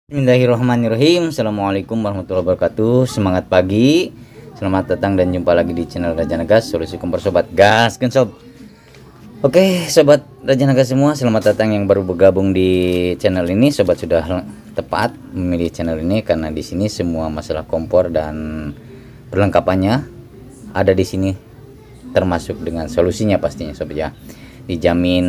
Bismillahirrahmanirrahim. Assalamualaikum warahmatullahi wabarakatuh. Semangat pagi, selamat datang dan jumpa lagi di channel Raja Nagas, solusi kompor sobat gas kan sob. Oke sobat Raja Nagas semua, selamat datang yang baru bergabung di channel ini. Sobat sudah tepat memilih channel ini karena di sini semua masalah kompor dan perlengkapannya ada di sini, termasuk dengan solusinya pastinya sobat ya. Dijamin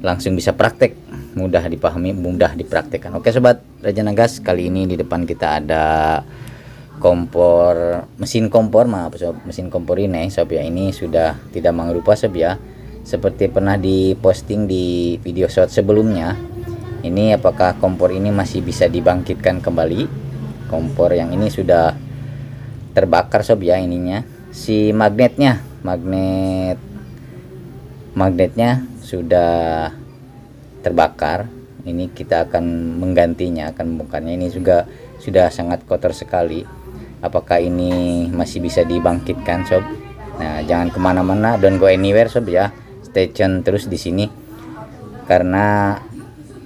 langsung bisa praktek, mudah dipahami, mudah dipraktekkan. Oke sobat Raja Nagas, kali ini di depan kita ada kompor, mesin kompor, maaf sob, mesin kompor ini sob ya, ini sudah tidak mengrupa sob ya, seperti pernah diposting di video short sebelumnya. Ini apakah kompor ini masih bisa dibangkitkan kembali? Kompor yang ini sudah terbakar sob ya, ininya si magnetnya sudah terbakar. Ini kita akan menggantinya, akan membongkarnya. Ini juga sudah sangat kotor sekali. Apakah ini masih bisa dibangkitkan sob? Nah jangan kemana-mana, don't go anywhere sob ya, stay tune terus di sini karena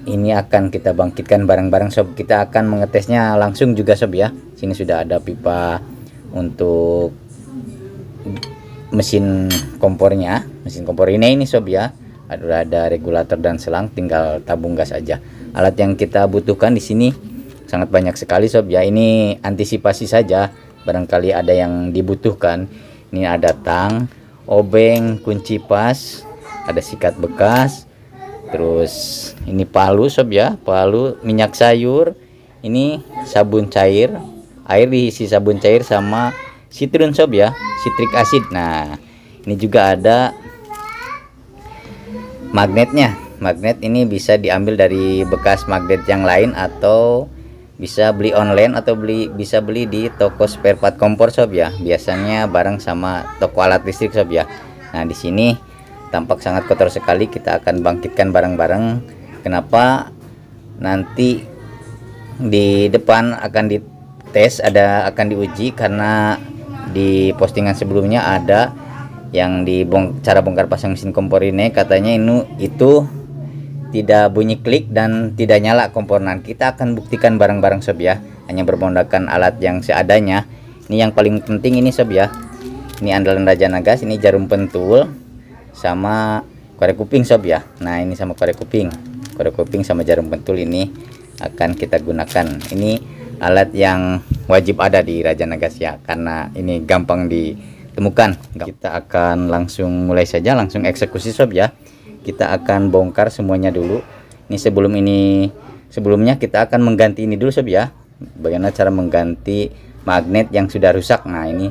ini akan kita bangkitkan bareng-bareng sob. Kita akan mengetesnya langsung juga sob ya. Sini sudah ada pipa untuk mesin kompornya, mesin kompor ini sob ya. Ada regulator dan selang, tinggal tabung gas aja. Alat yang kita butuhkan di sini sangat banyak sekali sob ya. Ini antisipasi saja, barangkali ada yang dibutuhkan. Ini ada tang, obeng, kunci pas, ada sikat bekas, terus ini palu sob ya, palu, minyak sayur, ini sabun cair, air diisi sabun cair sama citron sob ya, citric acid. Nah ini juga ada magnetnya. Magnet ini bisa diambil dari bekas magnet yang lain atau bisa beli online atau bisa beli di toko spare part kompor sob ya. Biasanya bareng sama toko alat listrik sob ya. Nah di sini tampak sangat kotor sekali, kita akan bangkitkan bareng-bareng. Kenapa? Nanti di depan akan dites, akan diuji karena di postingan sebelumnya ada yang cara bongkar pasang mesin kompor ini, katanya itu tidak bunyi klik dan tidak nyala kompor. Nah kita akan buktikan bareng-bareng sob ya, hanya bermodalkan alat yang seadanya. Ini yang paling penting ini sob ya, ini andalan Raja Nagas, ini jarum pentul sama korek kuping sob ya. Nah ini sama korek kuping sama jarum pentul ini akan kita gunakan. Ini alat yang wajib ada di Raja Nagas ya, karena ini gampang ditemukan. Kita akan langsung mulai saja, langsung eksekusi sob ya. Kita akan bongkar semuanya dulu. Sebelumnya kita akan mengganti ini dulu sob ya. Bagaimana cara mengganti magnet yang sudah rusak? Nah ini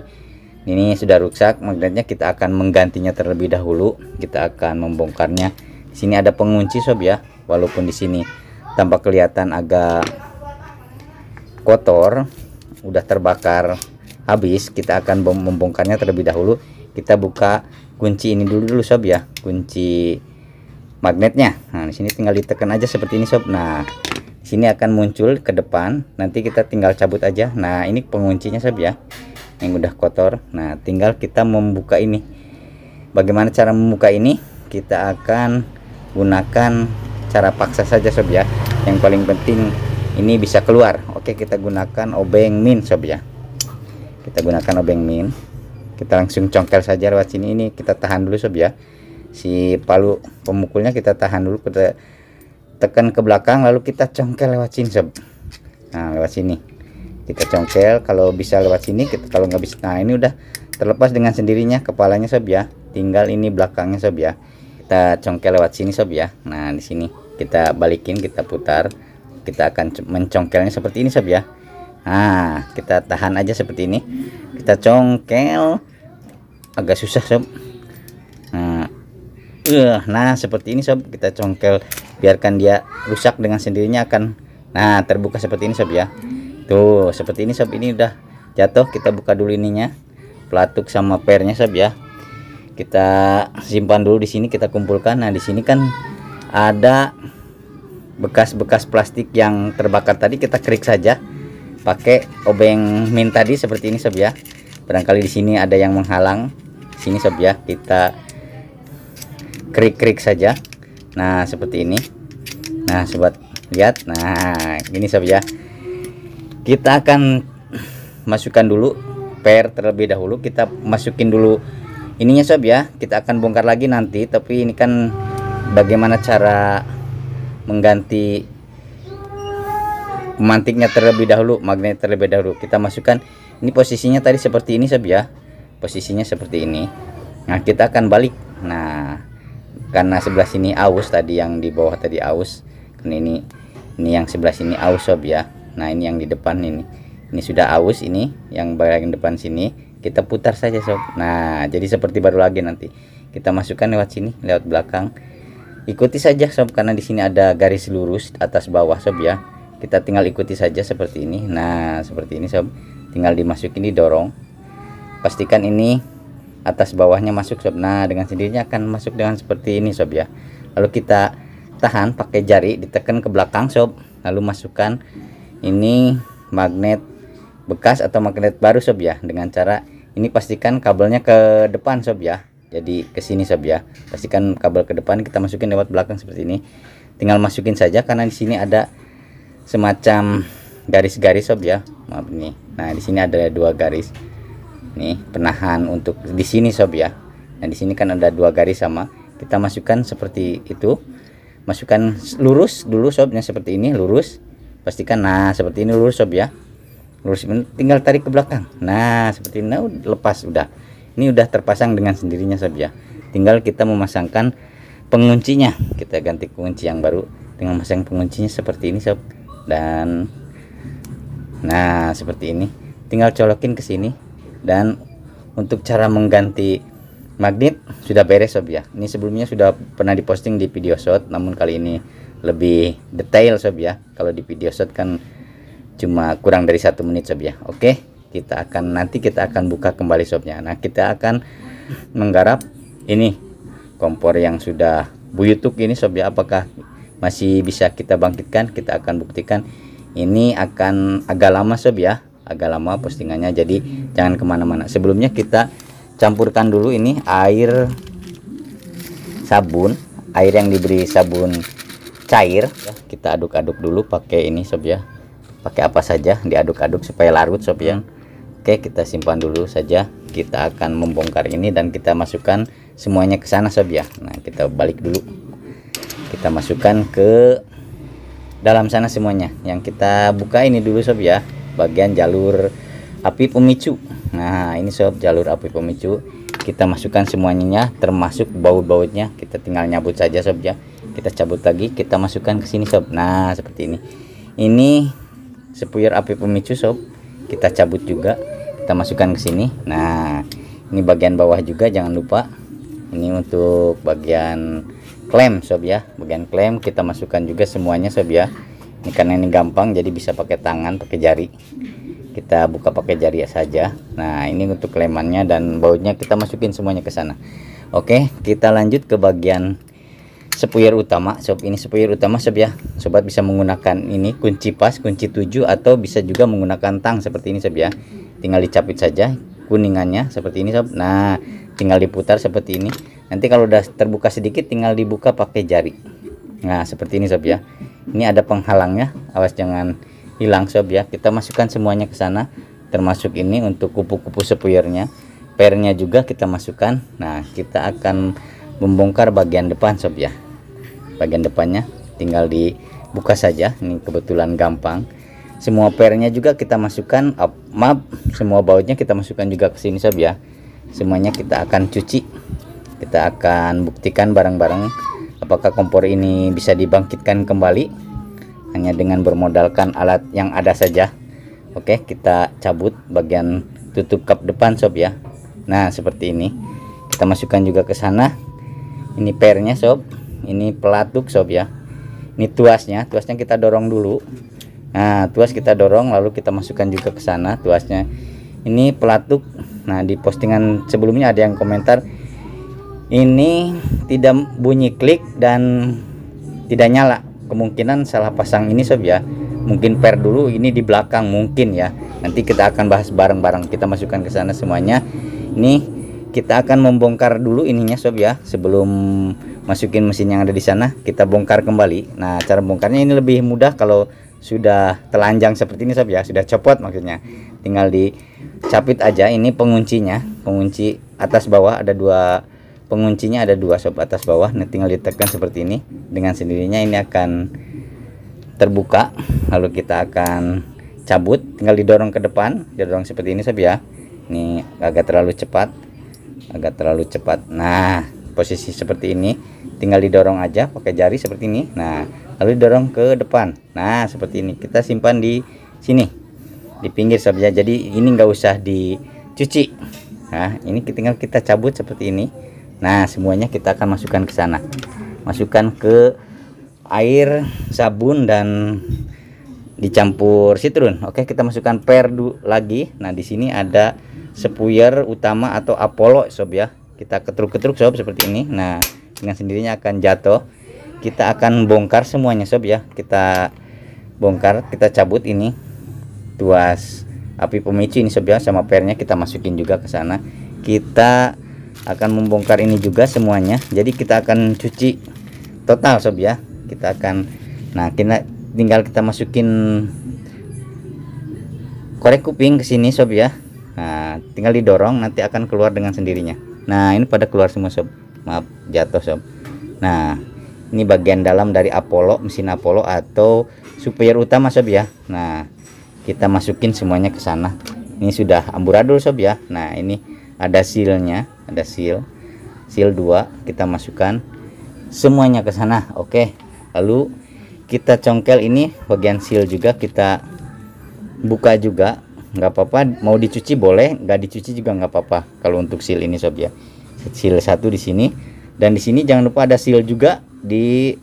sudah rusak magnetnya, kita akan menggantinya terlebih dahulu. Kita akan membongkarnya. Di sini ada pengunci sob ya, walaupun di sini tampak kelihatan agak kotor, udah terbakar habis. Kita akan membongkarnya terlebih dahulu. Kita buka kunci ini dulu sob ya, kunci magnetnya. Nah di sini tinggal ditekan aja seperti ini sob. Nah di sini akan muncul ke depan, nanti kita tinggal cabut aja. Nah ini penguncinya sob ya, yang udah kotor. Nah tinggal kita membuka ini. Bagaimana cara membuka ini? Kita akan gunakan cara paksa saja sob ya. Yang paling penting ini bisa keluar. Oke, kita gunakan obeng min sob ya. Kita gunakan obeng min. Kita langsung congkel saja lewat sini. Ini kita tahan dulu sob ya. Si palu pemukulnya kita tahan dulu, kita tekan ke belakang lalu kita congkel lewat sini sob. Nah, lewat sini. Kita congkel, kalau bisa lewat sini, kalau nggak bisa. Nah, ini udah terlepas dengan sendirinya kepalanya sob ya. Tinggal ini belakangnya sob ya. Kita congkel lewat sini sob ya. Nah, di sini kita balikin, kita putar. Kita akan mencongkelnya seperti ini sob ya. Nah kita tahan aja seperti ini, kita congkel, agak susah sob. Nah seperti ini sob, kita congkel, biarkan dia rusak dengan sendirinya akan terbuka seperti ini sob ya. Tuh seperti ini sob, ini udah jatuh. Kita buka dulu ininya, pelatuk sama pernya sob ya. Kita simpan dulu di sini, kita kumpulkan. Nah di sini kan ada bekas-bekas plastik yang terbakar tadi, kita kerik saja pakai obeng min tadi seperti ini sob ya. Barangkali di sini ada yang menghalang sini sob ya, kita kerik-kerik saja. Nah seperti ini. Nah sobat lihat. Nah ini sob ya, kita akan masukkan dulu per terlebih dahulu. Kita masukin dulu ininya sob ya, kita akan bongkar lagi nanti. Tapi ini kan bagaimana cara mengganti pemantiknya terlebih dahulu, magnet terlebih dahulu. Kita masukkan, ini posisinya tadi seperti ini sob ya, posisinya seperti ini. Nah kita akan balik. Nah karena sebelah sini aus, tadi yang di bawah tadi aus, kan ini yang sebelah sini aus sob ya. Nah ini yang di depan ini sudah aus, ini yang bagian depan sini kita putar saja sob. Nah jadi seperti baru lagi, nanti kita masukkan lewat sini, lewat belakang. Ikuti saja sob, karena di sini ada garis lurus atas bawah sob ya. Kita tinggal ikuti saja seperti ini. Nah seperti ini sob, tinggal dimasukin, didorong, pastikan ini atas bawahnya masuk sob. Nah dengan sendirinya akan masuk dengan seperti ini sob ya. Lalu kita tahan pakai jari, ditekan ke belakang sob, lalu masukkan ini magnet bekas atau magnet baru sob ya. Dengan cara ini pastikan kabelnya ke depan sob ya, jadi ke sini sob ya. Pastikan kabel ke depan, kita masukin lewat belakang seperti ini. Tinggal masukin saja, karena di sini ada semacam garis-garis sob ya, maaf nih. Nah di sini ada 2 garis nih penahan untuk di sini sob ya. Nah di sini kan ada 2 garis sama, kita masukkan seperti itu. Masukkan lurus dulu sobnya, seperti ini lurus, pastikan. Nah seperti ini lurus sob ya, lurus, tinggal tarik ke belakang. Nah seperti ini. Nah, lepas, udah, ini udah terpasang dengan sendirinya sob ya. Tinggal kita memasangkan penguncinya, kita ganti kunci yang baru dengan memasang penguncinya seperti ini sob. Dan nah seperti ini, tinggal colokin ke sini. Dan untuk cara mengganti magnet sudah beres sob ya. Ini sebelumnya sudah pernah diposting di video shot, namun kali ini lebih detail sob ya. Kalau di video shot kan cuma kurang dari 1 menit sob ya. Oke, nanti kita akan buka kembali sobnya. Nah kita akan menggarap ini kompor yang sudah buyutuk ini sob ya. Apakah masih bisa kita bangkitkan? Kita akan buktikan. Ini akan agak lama sob ya, agak lama postingannya, jadi jangan kemana-mana. Sebelumnya kita campurkan dulu ini air sabun, air yang diberi sabun cair ya. Kita aduk-aduk dulu pakai ini sob ya, pakai apa saja, diaduk-aduk supaya larut sob ya. Oke, kita simpan dulu saja. Kita akan membongkar ini dan kita masukkan semuanya ke sana sob ya. Nah kita balik dulu, kita masukkan ke dalam sana semuanya. Yang kita buka ini dulu sob ya, bagian jalur api pemicu. Nah ini sob, jalur api pemicu kita masukkan semuanya, termasuk baut-bautnya. Kita tinggal nyabut saja sob ya. Kita cabut lagi, kita masukkan ke sini sob. Nah seperti ini sepuyer api pemicu sob, kita cabut juga, kita masukkan ke sini. Nah ini bagian bawah juga jangan lupa. Ini untuk bagian klem sob ya, bagian klem kita masukkan juga semuanya sob ya. Ini karena ini gampang, jadi bisa pakai tangan, pakai jari, kita buka pakai jari saja. Nah ini untuk klemannya dan bautnya kita masukin semuanya ke sana. Oke, kita lanjut ke bagian sepuyer utama sob. Ini sepuyer utama sob ya. Sobat bisa menggunakan ini kunci pas, kunci 7, atau bisa juga menggunakan tang seperti ini sob ya. Tinggal dicapit saja kuningannya seperti ini sob. Nah tinggal diputar seperti ini. Nanti kalau udah terbuka sedikit tinggal dibuka pakai jari. Nah seperti ini sob ya. Ini ada penghalangnya, awas jangan hilang sob ya. Kita masukkan semuanya ke sana, termasuk ini untuk kupu-kupu sepuyernya. Pernya juga kita masukkan. Nah kita akan membongkar bagian depan sob ya. Bagian depannya tinggal dibuka saja. Ini kebetulan gampang. Semua pernya juga kita masukkan, maaf, semua bautnya kita masukkan juga ke sini sob ya. Semuanya kita akan cuci. Kita akan buktikan bareng-bareng apakah kompor ini bisa dibangkitkan kembali hanya dengan bermodalkan alat yang ada saja. Oke, kita cabut bagian tutup kap depan sob ya. Nah seperti ini, kita masukkan juga ke sana. Ini pernya sob, ini pelatuk sob ya. Ini tuasnya kita dorong dulu. Nah tuas kita dorong, lalu kita masukkan juga ke sana tuasnya. Ini pelatuk. Nah di postingan sebelumnya ada yang komentar ini tidak bunyi klik dan tidak nyala. Kemungkinan salah pasang ini sob ya. Mungkin per dulu ini di belakang mungkin ya. Nanti kita akan bahas bareng-bareng. Kita masukkan ke sana semuanya. Ini kita akan membongkar dulu ininya sob ya. Sebelum masukin mesin yang ada di sana, kita bongkar kembali. Nah, cara bongkarnya ini lebih mudah kalau sudah telanjang seperti ini sob ya, sudah copot maksudnya. Tinggal dicapit aja. Ini penguncinya, pengunci atas bawah ada dua, penguncinya ada dua sob, atas bawah. Nah, tinggal ditekan seperti ini, dengan sendirinya ini akan terbuka. Lalu kita akan cabut, tinggal didorong ke depan, didorong seperti ini sob ya. Ini agak terlalu cepat, agak terlalu cepat. Nah, posisi seperti ini tinggal didorong aja pakai jari seperti ini. Nah, lalu didorong ke depan. Nah, seperti ini. Kita simpan di sini, di pinggir sob ya. Jadi ini nggak usah dicuci. Nah, ini tinggal kita cabut seperti ini. Nah, semuanya kita akan masukkan ke sana. Masukkan ke air, sabun, dan dicampur sitrun. Oke, kita masukkan lagi. Nah, di sini ada spuyer utama atau Apollo sob ya. Kita ketruk-ketruk sob seperti ini. Nah, dengan sendirinya akan jatuh. Kita akan bongkar semuanya sob ya. Kita bongkar, kita cabut ini tuas api pemicu ini sob ya, sama pernya kita masukin juga ke sana. Kita akan membongkar ini juga semuanya. Jadi kita akan cuci total sob ya. Kita akan, nah, kita tinggal kita masukin korek kuping ke sini sob ya. Nah, tinggal didorong, nanti akan keluar dengan sendirinya. Nah, ini pada keluar semua sob. Maaf, jatuh sob. Nah, ini bagian dalam dari Apollo, mesin Apollo atau supplier utama sob ya. Nah, kita masukin semuanya ke sana. Ini sudah amburadul sob ya. Nah, ini ada sealnya, ada seal 2, kita masukkan semuanya ke sana. Oke, lalu kita congkel ini bagian seal juga, kita buka juga. Nggak apa-apa, mau dicuci boleh, nggak dicuci juga nggak apa-apa. Kalau untuk seal ini sob ya, seal 1 di sini, dan di sini jangan lupa ada seal juga di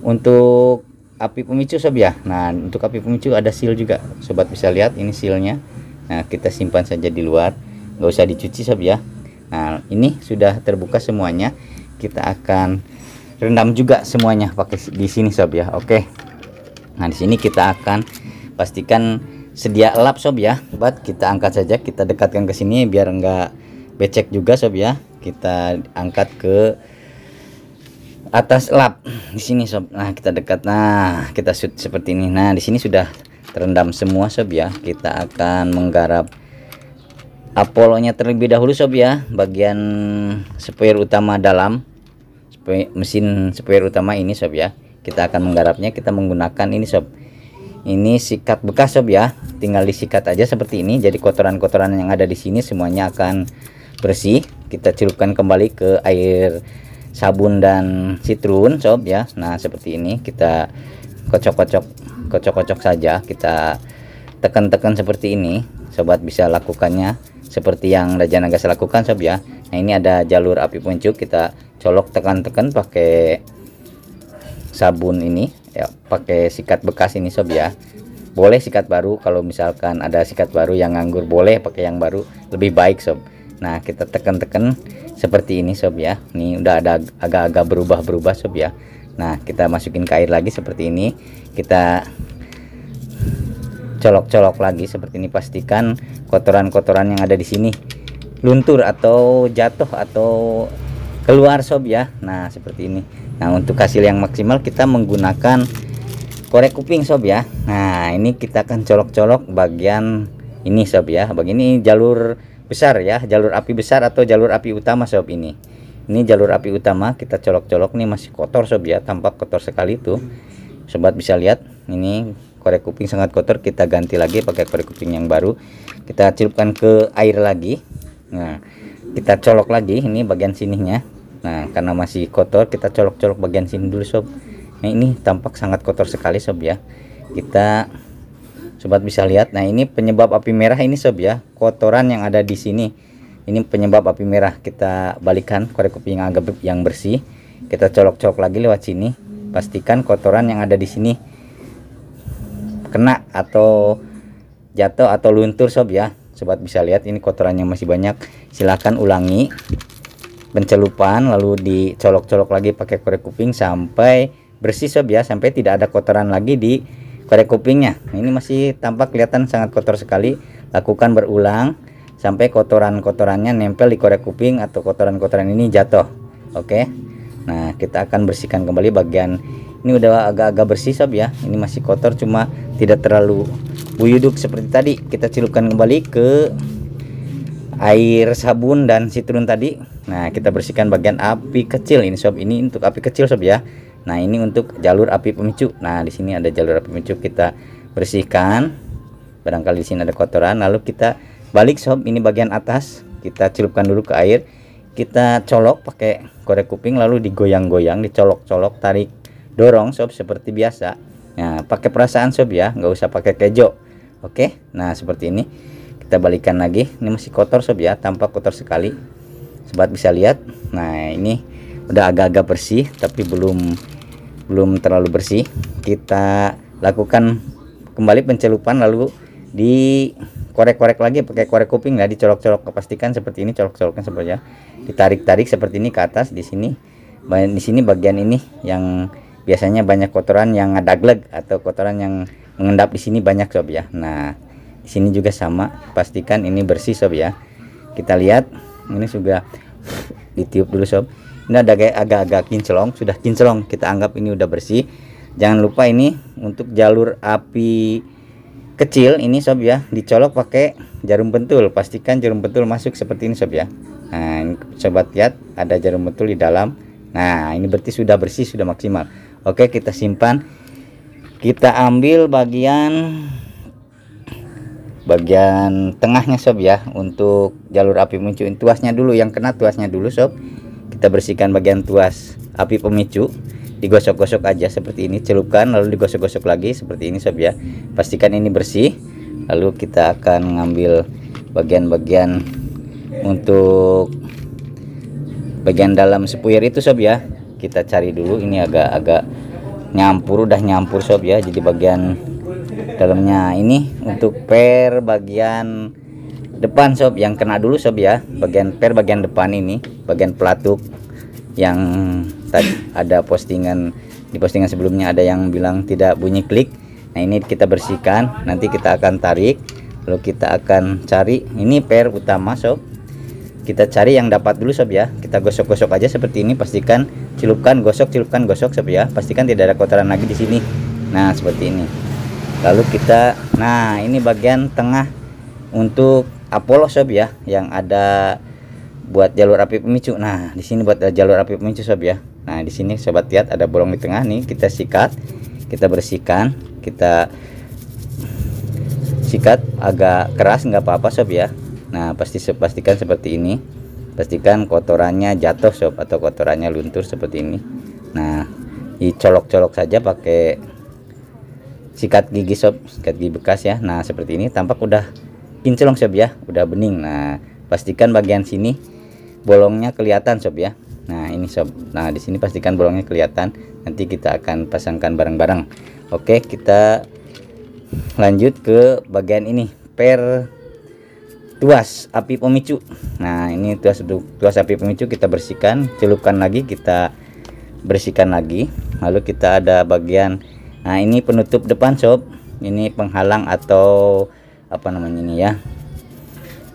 untuk api pemicu sob ya. Nah, untuk api pemicu ada seal juga, sobat bisa lihat ini sealnya. Nah, kita simpan saja di luar, nggak usah dicuci sob ya. Nah, ini sudah terbuka semuanya. Kita akan rendam juga semuanya pakai di sini sob ya. Oke, nah di sini kita akan pastikan sedia lap sob ya. Sobat, kita angkat saja, kita dekatkan ke sini biar enggak becek juga sob ya. Kita angkat ke atas lap di sini sob. Nah, kita dekat, nah kita shoot seperti ini. Nah, di sini sudah terendam semua sob ya. Kita akan menggarap Apollo-nya terlebih dahulu sob ya, bagian spare utama dalam mesin spare utama ini sob ya. Kita akan menggarapnya, kita menggunakan ini sob, ini sikat bekas sob ya. Tinggal disikat aja seperti ini, jadi kotoran-kotoran yang ada di sini semuanya akan bersih. Kita celupkan kembali ke air sabun dan sitrun sob ya. Nah, seperti ini kita kocok-kocok saja, kita tekan-tekan seperti ini. Sobat bisa lakukannya seperti yang Raja Nagas lakukan sob ya. Nah, ini ada jalur api pemicu, kita colok, tekan-tekan pakai sabun ini ya, pakai sikat bekas ini sob ya. Boleh sikat baru, kalau misalkan ada sikat baru yang nganggur boleh pakai yang baru, lebih baik sob. Nah, kita tekan-tekan seperti ini sob ya. Ini udah ada agak-agak berubah sob ya. Nah, kita masukin ke air lagi seperti ini, kita colok-colok lagi seperti ini. Pastikan kotoran-kotoran yang ada di sini luntur atau jatuh atau keluar sob ya. Nah, seperti ini. Nah, untuk hasil yang maksimal kita menggunakan korek kuping sob ya. Nah, ini kita akan colok-colok bagian ini sob ya. Bagian ini jalur besar ya, jalur api besar atau jalur api utama sob ini. Ini jalur api utama, kita colok-colok. Nih masih kotor sob ya, tampak kotor sekali tuh. Sobat bisa lihat, ini korek kuping sangat kotor. Kita ganti lagi pakai korek kuping yang baru. Kita celupkan ke air lagi. Nah, kita colok lagi ini bagian sininya. Nah, karena masih kotor, kita colok-colok bagian sini dulu sob. Nah, ini tampak sangat kotor sekali sob ya. Kita, sobat bisa lihat. Nah, ini penyebab api merah ini sob ya, kotoran yang ada di sini. Ini penyebab api merah. Kita balikan korek kuping yang bersih. Kita colok-colok lagi lewat sini. Pastikan kotoran yang ada di sini kena atau jatuh atau luntur sob ya. Sobat bisa lihat ini kotorannya masih banyak. Silahkan ulangi pencelupan, lalu dicolok-colok lagi pakai korek kuping sampai bersih sob ya, sampai tidak ada kotoran lagi di korek kupingnya. Ini masih tampak kelihatan sangat kotor sekali. Lakukan berulang sampai kotoran-kotorannya nempel di korek kuping atau kotoran-kotoran ini jatuh. Oke. Nah, kita akan bersihkan kembali bagian ini, udah agak-agak bersih sob ya. Ini masih kotor cuma tidak terlalu buyuduk seperti tadi. Kita celupkan kembali ke air sabun dan citron tadi. Nah, kita bersihkan bagian api kecil ini sob. Ini untuk api kecil sob ya. Nah, ini untuk jalur api pemicu. Nah, di sini ada jalur api pemicu, kita bersihkan. Barangkali di sini ada kotoran, lalu kita balik sob. Ini bagian atas kita celupkan dulu ke air. Kita colok pakai korek kuping, lalu digoyang-goyang, dicolok-colok, tarik, dorong sob seperti biasa. Nah, pakai perasaan sob ya, nggak usah pakai kejo. Oke. Nah, seperti ini. Kita balikan lagi. Ini masih kotor sob ya, tampak kotor sekali. Sobat bisa lihat. Nah, ini udah agak-agak bersih tapi belum terlalu bersih. Kita lakukan kembali pencelupan, lalu dikorek-korek lagi pakai korek kuping ya, dicolok-colok, pastikan seperti ini, colok-coloknya seperti ya. Ditarik-tarik seperti ini ke atas. Di sini bagian ini yang biasanya banyak kotoran yang ngedagleg atau kotoran yang mengendap di sini banyak sob ya. Nah, di sini juga sama, pastikan ini bersih sob ya. Kita lihat ini sudah ditiup dulu sob. Ini ada agak-agak kinclong, sudah kinclong, kita anggap ini udah bersih. Jangan lupa ini untuk jalur api kecil ini sob ya, dicolok pakai jarum pentul. Pastikan jarum pentul masuk seperti ini sob ya. Nah, ini sobat lihat ada jarum pentul di dalam. Nah, ini berarti sudah bersih, sudah maksimal. Oke, kita simpan. Kita ambil bagian tengahnya sob ya, untuk jalur api pemicu. Tuasnya dulu, yang kena tuasnya dulu sob. Kita bersihkan bagian tuas api pemicu, digosok-gosok aja seperti ini, celupkan lalu digosok-gosok lagi seperti ini sob ya. Pastikan ini bersih. Lalu kita akan ngambil bagian-bagian untuk bagian dalam sepuyer itu sob ya. Kita cari dulu, ini agak-agak nyampur, udah nyampur sob ya. Jadi bagian dalamnya ini untuk per bagian depan sob, yang kena dulu sob ya. Bagian per bagian depan ini, bagian pelatuk yang tadi ada di postingan sebelumnya ada yang bilang tidak bunyi klik. Nah, ini kita bersihkan, nanti kita akan tarik, lalu kita akan cari ini per utama sob. Kita cari yang dapat dulu sob ya. Kita gosok-gosok aja seperti ini, pastikan celupkan, gosok, celupkan, gosok sob ya. Pastikan tidak ada kotoran lagi di sini. Nah, seperti ini. Lalu nah ini bagian tengah untuk Apollo sob ya, yang ada buat jalur api pemicu. Nah, di sini buat jalur api pemicu sob ya. Nah, di sini sobat lihat ada bolong di tengah nih, kita sikat, kita bersihkan, kita sikat agak keras nggak apa-apa sob ya. Nah, pastikan seperti ini, pastikan kotorannya jatuh sob atau kotorannya luntur seperti ini. Nah, dicolok-colok saja pakai sikat gigi sob, sikat gigi bekas ya. Nah, seperti ini tampak udah kinclong sob ya, udah bening. Nah, pastikan bagian sini bolongnya kelihatan sob ya. Nah, ini sob. Nah, di sini pastikan bolongnya kelihatan. Nanti kita akan pasangkan bareng-bareng. Oke, kita lanjut ke bagian ini, per tuas api pemicu. Nah, ini tuas api pemicu kita bersihkan, celupkan lagi, kita bersihkan lagi. Lalu kita ada bagian, nah ini penutup depan sob. Ini penghalang atau apa namanya ini ya,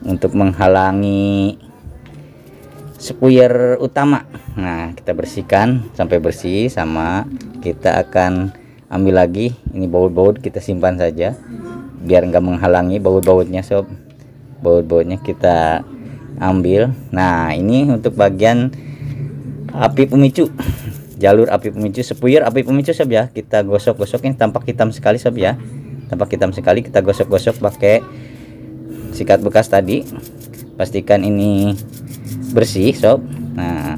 untuk menghalangi sepuyer utama. Nah, kita bersihkan sampai bersih, sama kita akan ambil lagi ini baut-baut, kita simpan saja biar enggak menghalangi baut-bautnya sob. Baut-bautnya kita ambil. Nah, ini untuk bagian api pemicu, jalur api pemicu, sepuyer api pemicu sob ya. Kita gosok-gosok, ini tampak hitam sekali sob ya, tampak hitam sekali. Kita gosok-gosok pakai sikat bekas tadi, pastikan ini bersih sob. Nah,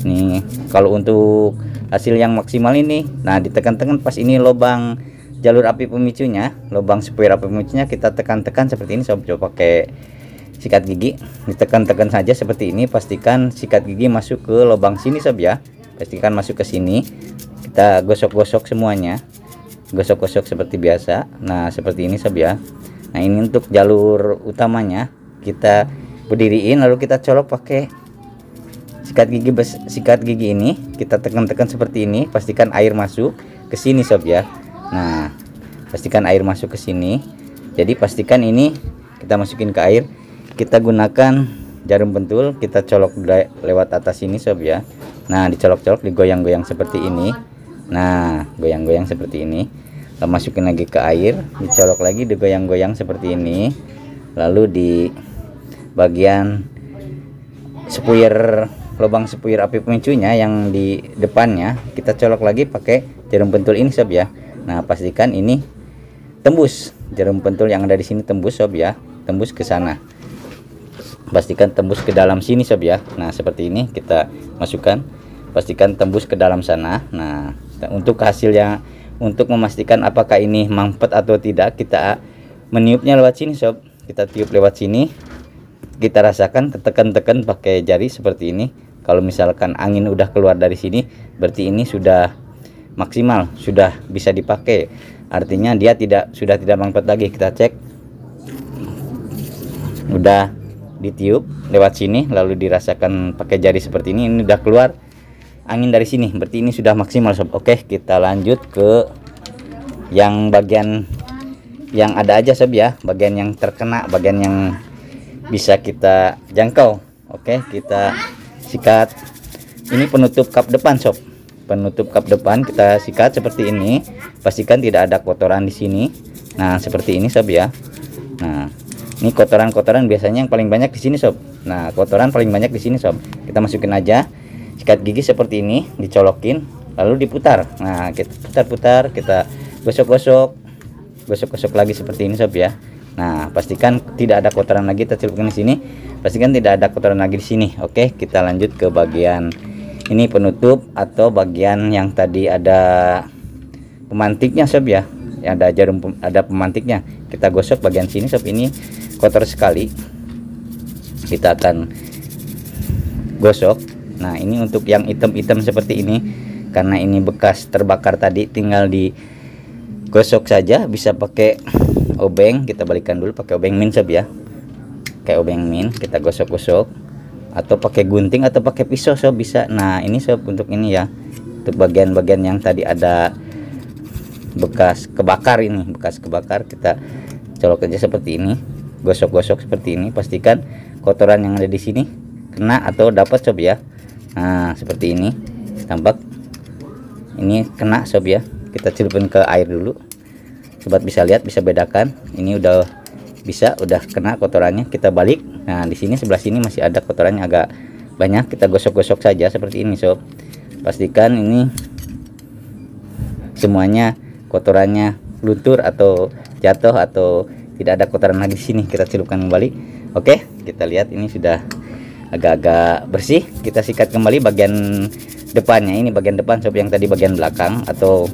ini kalau untuk hasil yang maksimal ini, nah ditekan-tekan pas ini lubang jalur api pemicunya, lubang sepuyer api pemicunya, kita tekan-tekan seperti ini sob. Coba pakai sikat gigi, ditekan-tekan saja seperti ini, pastikan sikat gigi masuk ke lubang sini sob ya. Pastikan masuk ke sini. Kita gosok-gosok semuanya, gosok-gosok seperti biasa. Nah, seperti ini sob ya. Nah, ini untuk jalur utamanya kita berdiriin, lalu kita colok pakai sikat gigi ini, kita tekan-tekan seperti ini, pastikan air masuk ke sini sob ya. Nah, pastikan air masuk ke sini. Jadi pastikan ini kita masukin ke air, kita gunakan jarum pentul, kita colok lewat atas ini sob ya. Nah, dicolok-colok, digoyang-goyang seperti ini. Nah, goyang-goyang seperti ini. Lalu masukin lagi ke air, dicolok lagi, digoyang-goyang seperti ini. Lalu di bagian lubang sepuir api pemicunya yang di depannya kita colok lagi pakai jarum pentul ini sob ya. Nah, pastikan ini tembus, jarum pentul yang ada di sini tembus sob ya, tembus ke sana. Pastikan tembus ke dalam sini sob ya. Nah, seperti ini kita masukkan, pastikan tembus ke dalam sana. Nah, untuk hasilnya, untuk memastikan apakah ini mampet atau tidak, kita meniupnya lewat sini sob. Kita tiup lewat sini, kita rasakan, tekan-tekan pakai jari seperti ini. Kalau misalkan angin udah keluar dari sini, berarti ini sudah maksimal, sudah bisa dipakai. Artinya dia sudah tidak mampet lagi. Kita cek, udah ditiup lewat sini, lalu dirasakan pakai jari seperti ini udah keluar angin dari sini, berarti ini sudah maksimal sob. Oke, kita lanjut ke yang bagian yang ada aja sob ya, bagian yang terkena, bagian yang bisa kita jangkau. Oke, kita sikat. Ini penutup kap depan sob, penutup kap depan kita sikat seperti ini. Pastikan tidak ada kotoran di sini. Nah, seperti ini sob ya. Nah, ini kotoran-kotoran biasanya yang paling banyak di sini sob. Nah, kotoran paling banyak di sini sob. Kita masukin aja, sikat gigi seperti ini, dicolokin, lalu diputar. Nah, kita putar-putar, kita gosok-gosok, gosok-gosok lagi seperti ini sob ya. Nah, pastikan tidak ada kotoran lagi. Kita celupkan di sini, pastikan tidak ada kotoran lagi di sini. Oke, kita lanjut ke bagian ini penutup atau bagian yang tadi ada pemantiknya sob ya. Yang ada jarum, ada pemantiknya. Kita gosok bagian sini sob, ini kotor sekali. Kita akan gosok. Nah, ini untuk yang hitam-hitam seperti ini, karena ini bekas terbakar tadi, tinggal digosok saja. Bisa pakai obeng, kita balikan dulu pakai obeng min sob ya. Kayak obeng min, kita gosok-gosok, atau pakai gunting atau pakai pisau sob bisa. Nah, ini sob untuk ini ya, untuk bagian-bagian yang tadi ada bekas kebakar, ini bekas kebakar, kita colok aja seperti ini, gosok-gosok seperti ini. Pastikan kotoran yang ada di sini kena atau dapat sob ya. Nah, seperti ini tampak ini kena sob ya. Kita celupin ke air dulu, sobat bisa lihat, bisa bedakan. Ini udah bisa, udah kena kotorannya. Kita balik. Nah, di sini sebelah sini masih ada kotorannya agak banyak. Kita gosok-gosok saja seperti ini sob. Pastikan ini semuanya kotorannya luntur atau jatuh atau tidak ada kotoran lagi di sini. Kita celupkan kembali. Oke, kita lihat ini sudah agak-agak bersih. Kita sikat kembali bagian depannya. Ini bagian depan sob, yang tadi bagian belakang, atau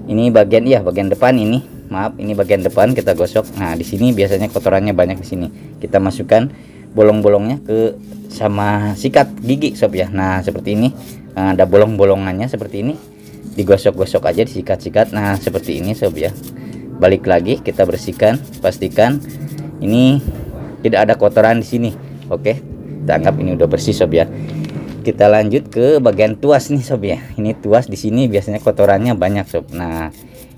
ini bagian, iya bagian depan ini. Maaf, ini bagian depan kita gosok. Nah, di sini biasanya kotorannya banyak di sini. Kita masukkan bolong-bolongnya ke sama sikat gigi sob ya. Nah, seperti ini. Nah, ada bolong-bolongannya seperti ini. Digosok-gosok aja, disikat-sikat. Nah, seperti ini sob ya. Balik lagi, kita bersihkan. Pastikan ini tidak ada kotoran di sini. Oke, kita anggap ini udah bersih sob ya. Kita lanjut ke bagian tuas nih sob ya. Ini tuas, di sini biasanya kotorannya banyak sob. Nah,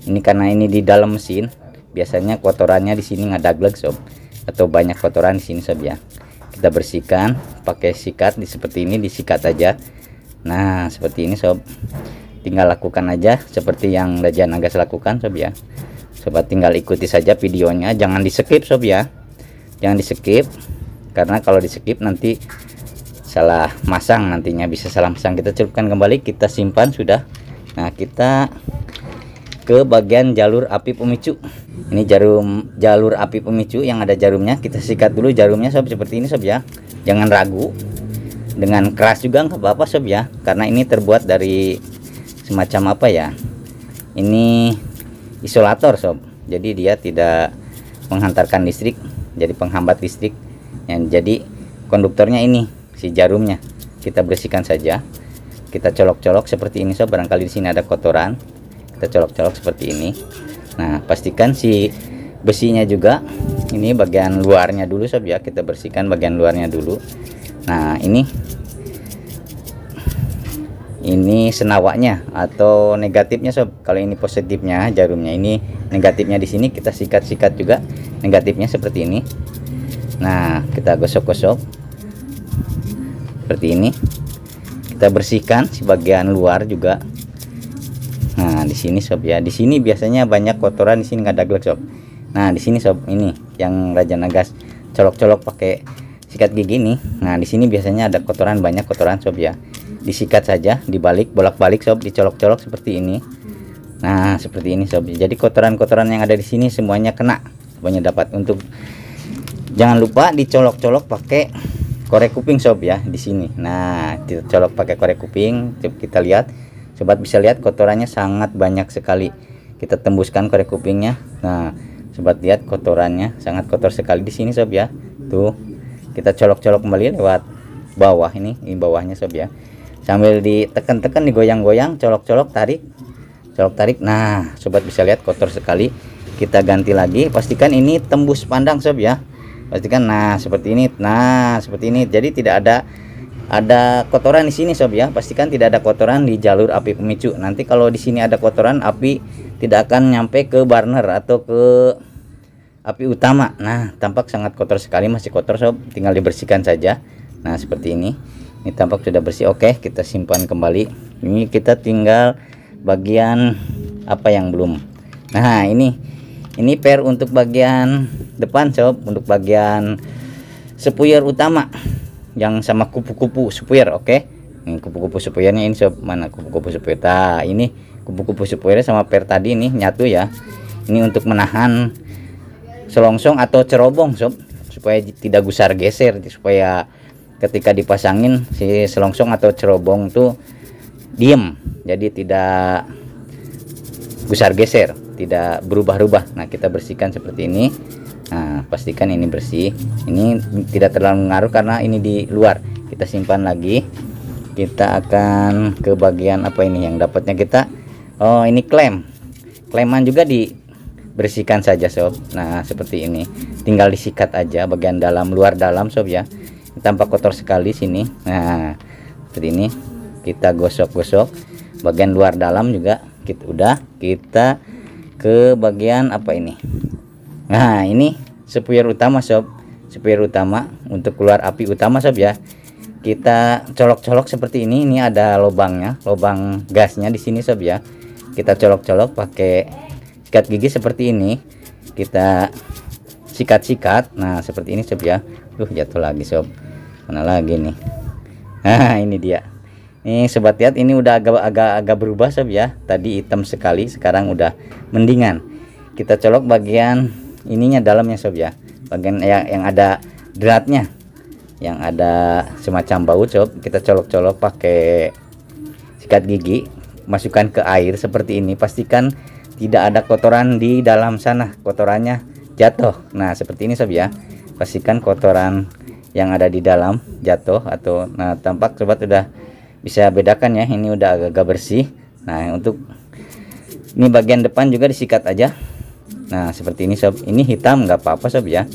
ini karena ini di dalam mesin, biasanya kotorannya di sini ngadagleg sob, atau banyak kotoran di sini sob ya. Kita bersihkan pakai sikat, seperti ini disikat aja. Nah, seperti ini sob. Tinggal lakukan aja seperti yang Raja Nagas lakukan sob ya. Sobat tinggal ikuti saja videonya, jangan di skip sob ya. Jangan di skip, karena kalau di skip nanti salah masang, nantinya bisa salah masang. Kita celupkan kembali, kita simpan sudah. Nah, kita ke bagian jalur api pemicu. Ini jalur api pemicu yang ada jarumnya. Kita sikat dulu jarumnya sob, seperti ini sob ya. Jangan ragu, dengan keras juga nggak apa-apa sob ya, karena ini terbuat dari semacam apa ya, ini isolator sob, jadi dia tidak menghantarkan listrik, jadi penghambat listrik. Yang jadi konduktornya ini si jarumnya. Kita bersihkan saja, kita colok-colok seperti ini sob. Barangkali di sini ada kotoran, kita colok-colok seperti ini. Nah, pastikan si besinya juga, ini bagian luarnya dulu sob ya, kita bersihkan bagian luarnya dulu. Nah, ini senawaknya atau negatifnya sob. Kalau ini positifnya jarumnya, ini negatifnya di sini. Kita sikat-sikat juga negatifnya seperti ini. Nah, kita gosok-gosok seperti ini. Kita bersihkan si bagian luar juga. Nah, di sini sob ya. Di sini biasanya banyak kotoran, di sini nggak ada glek sob. Nah, di sini sob, ini yang Raja Nagas colok-colok pakai sikat gigi nih. Nah, di sini biasanya ada kotoran, banyak kotoran sob ya. Disikat saja, dibalik, bolak-balik sob, dicolok-colok seperti ini. Nah, seperti ini sob. Jadi kotoran-kotoran yang ada di sini semuanya kena, semuanya dapat. Untuk jangan lupa dicolok-colok pakai korek kuping sob ya di sini. Nah, kita colok pakai korek kuping. Coba kita lihat. Sobat bisa lihat kotorannya sangat banyak sekali. Kita tembuskan korek kupingnya. Nah, sobat lihat kotorannya sangat kotor sekali di sini sob ya. Tuh, kita colok-colok kembali lewat bawah ini bawahnya sob ya. Sambil ditekan-tekan, digoyang-goyang, colok-colok, tarik, colok tarik. Nah, sobat bisa lihat kotor sekali. Kita ganti lagi. Pastikan ini tembus pandang sob ya. Pastikan. Nah, seperti ini. Nah, seperti ini. Jadi tidak ada kotoran di sini sob ya. Pastikan tidak ada kotoran di jalur api pemicu. Nanti kalau di sini ada kotoran, api tidak akan nyampe ke burner atau ke api utama. Nah, tampak sangat kotor sekali, masih kotor sob. Tinggal dibersihkan saja. Nah, seperti ini. Ini tampak sudah bersih. Oke, kita simpan kembali. Ini kita tinggal bagian apa yang belum. Nah, ini per untuk bagian depan sob, untuk bagian spuyer utama yang sama kupu-kupu spuyer. Oke, ini kupu-kupu spuyernya ini sob. Mana kupu-kupu spuyer? Nah, ini kupu-kupu spuyernya sama per tadi ini nyatu ya. Ini untuk menahan selongsong atau cerobong sob, supaya tidak gusar geser, supaya ketika dipasangin si selongsong atau cerobong tuh diem, jadi tidak gusar geser, tidak berubah-ubah. Nah, kita bersihkan seperti ini. Nah, pastikan ini bersih. Ini tidak terlalu ngaruh karena ini di luar. Kita simpan lagi. Kita akan ke bagian apa ini yang dapatnya kita. Oh, ini kleman juga dibersihkan saja sob. Nah, seperti ini. Tinggal disikat aja bagian dalam, luar dalam sob ya. Tampak kotor sekali sini. Nah, seperti ini. Kita gosok-gosok bagian luar dalam juga. Kita ke bagian apa ini. Nah, ini spuyer utama sob, spuyer utama untuk keluar api utama sob ya. Kita colok-colok seperti ini. Ini ada lubangnya, lubang gasnya di sini sob ya. Kita colok-colok pakai sikat gigi seperti ini. Kita sikat-sikat. Nah, seperti ini sob ya. Jatuh lagi sob. Mana lagi nih? Nah, ini dia. Nih sobat lihat, ini udah agak berubah sob ya. Tadi hitam sekali, sekarang udah mendingan. Kita colok bagian ininya dalamnya sob ya, bagian yang ada dratnya, yang ada semacam baut sob. Kita colok-colok pakai sikat gigi, masukkan ke air seperti ini. Pastikan tidak ada kotoran di dalam sana, kotorannya jatuh. Nah, seperti ini sob ya. Pastikan kotoran yang ada di dalam jatuh atau, nah, tampak sobat udah bisa bedakan ya, ini udah agak bersih. Nah, untuk ini bagian depan juga disikat aja. Nah, seperti ini sob. Ini hitam nggak apa-apa sob ya.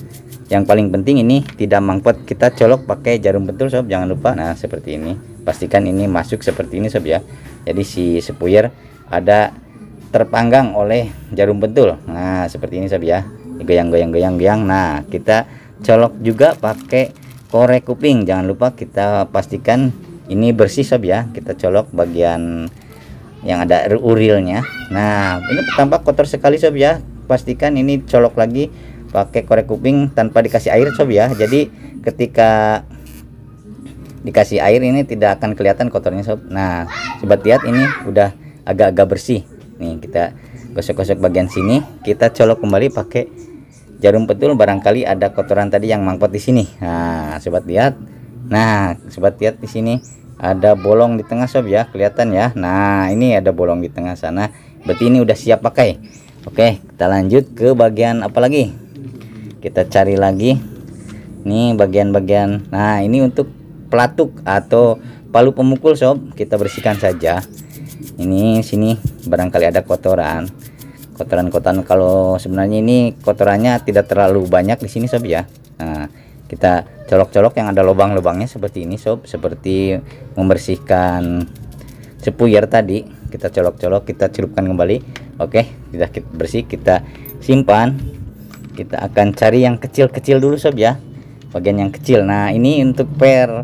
Yang paling penting ini tidak mangkot. Kita colok pakai jarum pentul sob, jangan lupa. Nah, seperti ini. Pastikan ini masuk seperti ini sob ya. Jadi si spuyer ada terpanggang oleh jarum pentul. Nah, seperti ini sob ya. Goyang-goyang. Nah, kita colok juga pakai korek kuping. Jangan lupa kita pastikan ini bersih sob ya. Kita colok bagian yang ada urilnya. Nah, ini tampak kotor sekali sob ya. Pastikan ini colok lagi pakai korek kuping tanpa dikasih air sob ya. Jadi ketika dikasih air ini tidak akan kelihatan kotornya sob. Nah, sobat lihat ini udah agak-agak bersih. Nih, kita gosok-gosok bagian sini. Kita colok kembali pakai jarum pentul, barangkali ada kotoran tadi yang mangkot di sini. Nah, sobat lihat. Nah, sobat lihat di sini ada bolong di tengah sob ya, kelihatan ya. Nah, ini ada bolong di tengah sana. Berarti ini udah siap pakai. Oke, kita lanjut ke bagian apa lagi. Kita cari lagi. Nih bagian-bagian. Nah, ini untuk pelatuk atau palu pemukul sob. Kita bersihkan saja. Ini sini barangkali ada kotoran. Kotoran-kotoran, kalau sebenarnya ini kotorannya tidak terlalu banyak di sini sob ya. Nah, kita colok-colok yang ada lubang-lubangnya seperti ini sob, seperti membersihkan spuyer tadi. Kita colok-colok, kita celupkan kembali. Oke, sudah bersih, kita simpan. Kita akan cari yang kecil-kecil dulu sob ya. bagian yang kecil. Nah ini untuk per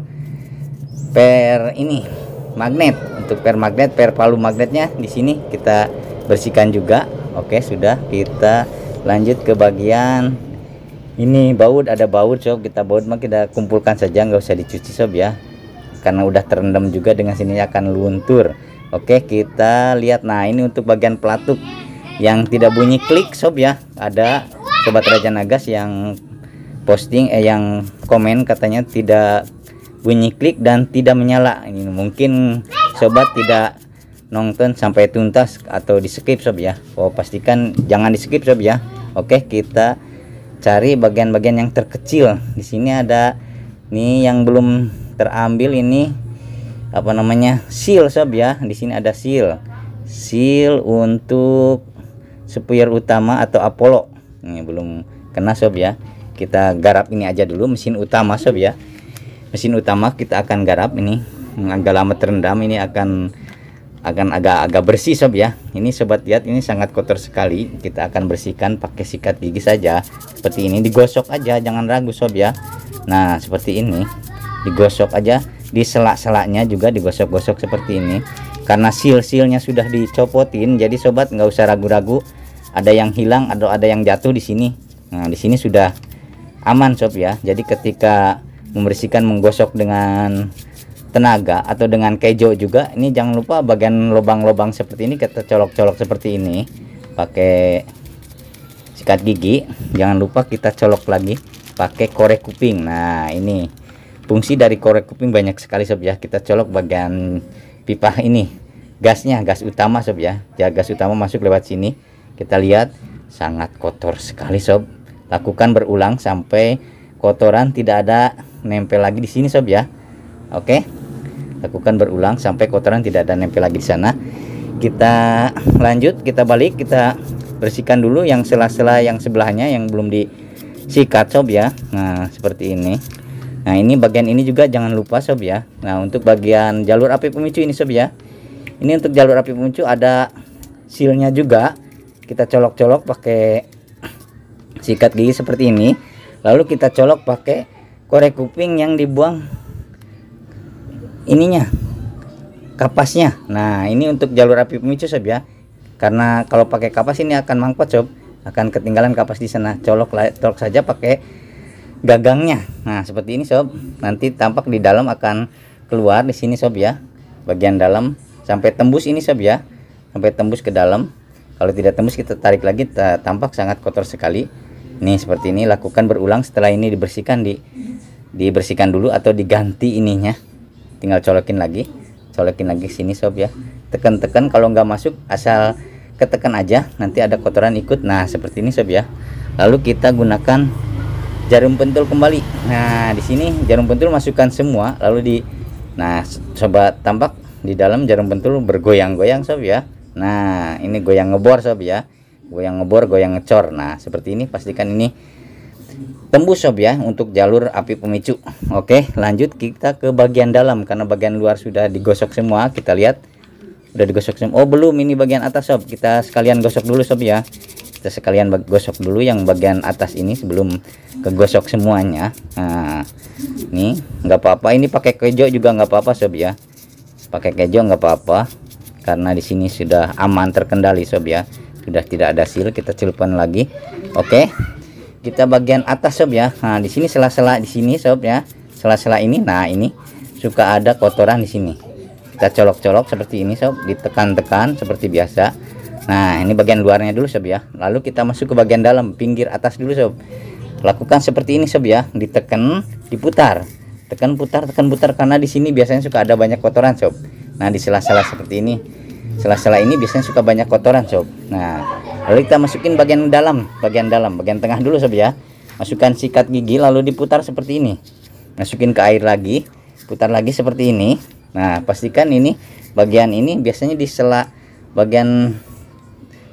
ini magnet, untuk per magnet, per palu magnetnya di sini kita bersihkan juga. Oke, sudah. Kita lanjut ke bagian ini baut. Ada baut sob, kita baut mah kita kumpulkan saja, nggak usah dicuci sob ya, karena udah terendam juga dengan sini akan luntur. Oke, kita lihat. Nah ini untuk bagian pelatuk yang tidak bunyi klik sob ya. Ada sobat Raja Nagas yang posting yang komen katanya tidak bunyi klik dan tidak menyala. Ini mungkin sobat tidak nonton sampai tuntas atau di skip sob ya. Oh pastikan jangan di skip sob ya. Oke, kita cari bagian-bagian yang terkecil. Di sini ada nih yang belum terambil, ini apa namanya, seal sob ya. Di sini ada seal untuk supplier utama atau Apollo. Ini belum kena sob ya. Kita garap ini aja dulu mesin utama sob ya. Mesin utama kita akan garap ini, agak lama terendam, ini akan agak bersih sob ya. Ini sobat lihat, ini sangat kotor sekali. Kita akan bersihkan pakai sikat gigi saja seperti ini, digosok aja, jangan ragu sob ya. Nah seperti ini, digosok aja, di selak-selaknya juga digosok-gosok seperti ini, karena seal-sealnya sudah dicopotin. Jadi sobat nggak usah ragu-ragu ada yang hilang atau ada yang jatuh di sini. Nah di sini sudah aman sob ya. Jadi ketika membersihkan, menggosok dengan tenaga atau dengan kejo juga, ini jangan lupa bagian lubang-lubang seperti ini kita colok-colok seperti ini pakai sikat gigi. Jangan lupa kita colok lagi pakai korek kuping. Nah ini fungsi dari korek kuping banyak sekali sob ya. Kita colok bagian pipa ini, gasnya, gas utama sob ya. Gas utama masuk lewat sini. Kita lihat sangat kotor sekali sob. Lakukan berulang sampai kotoran tidak ada nempel lagi di sini sob ya. Oke, lakukan berulang sampai kotoran tidak ada nempel lagi di sana. Kita lanjut, kita balik, kita bersihkan dulu yang sela-sela yang sebelahnya yang belum disikat sob ya. Nah seperti ini. Nah ini bagian ini juga jangan lupa sob ya. Nah untuk bagian jalur api pemicu ini sob ya, ini untuk jalur api pemicu ada sealnya juga. Kita colok-colok pakai sikat gigi seperti ini, lalu kita colok pakai korek kuping yang dibuang ininya, kapasnya. Nah ini untuk jalur api pemicu sob ya, karena kalau pakai kapas ini akan mangkot sob, akan ketinggalan kapas di sana. Colok saja pakai gagangnya. Nah seperti ini sob, nanti tampak di dalam akan keluar di sini sob ya, bagian dalam sampai tembus ini sob ya, sampai tembus ke dalam. Kalau tidak tembus kita tarik lagi, tampak sangat kotor sekali. Nih seperti ini, lakukan berulang. Setelah ini dibersihkan, dibersihkan dulu atau diganti ininya, tinggal colokin lagi sini sob ya. Tekan-tekan, kalau nggak masuk asal ketekan aja, nanti ada kotoran ikut. Nah seperti ini sob ya. Lalu kita gunakan jarum pentul kembali. Nah di sini jarum pentul masukkan semua, lalu nah sobat, tampak di dalam jarum pentul bergoyang-goyang sob ya. Nah ini goyang ngebor sob ya, goyang ngebor, goyang ngecor. Nah seperti ini, pastikan ini tembus sob ya untuk jalur api pemicu. Oke, lanjut kita ke bagian dalam, karena bagian luar sudah digosok semua. Kita lihat udah digosok semua. Oh belum, ini bagian atas sob, kita sekalian gosok dulu sob ya. Kita sekalian gosok dulu yang bagian atas ini sebelum kegosok semuanya. Nah ini nggak apa-apa, ini pakai kejo juga nggak apa-apa sob ya, pakai kejo nggak apa-apa, karena di sini sudah aman terkendali sob ya, sudah tidak ada seal. Kita celupkan lagi. Oke, kita bagian atas sob ya. Nah di sini sela-sela di sini sob ya, sela-sela ini. Nah ini suka ada kotoran di sini, kita colok-colok seperti ini sob, ditekan-tekan seperti biasa. Nah ini bagian luarnya dulu sob ya, lalu kita masuk ke bagian dalam, pinggir atas dulu sob. Lakukan seperti ini sob ya, ditekan, diputar, tekan putar, tekan putar, karena di sini biasanya suka ada banyak kotoran sob. Nah di sela-sela seperti ini, sela-sela ini biasanya suka banyak kotoran sob. Nah lalu kita masukin bagian dalam, bagian tengah dulu sob ya. Masukkan sikat gigi lalu diputar seperti ini, masukin ke air lagi, putar lagi seperti ini. Nah pastikan ini bagian ini biasanya di sela bagian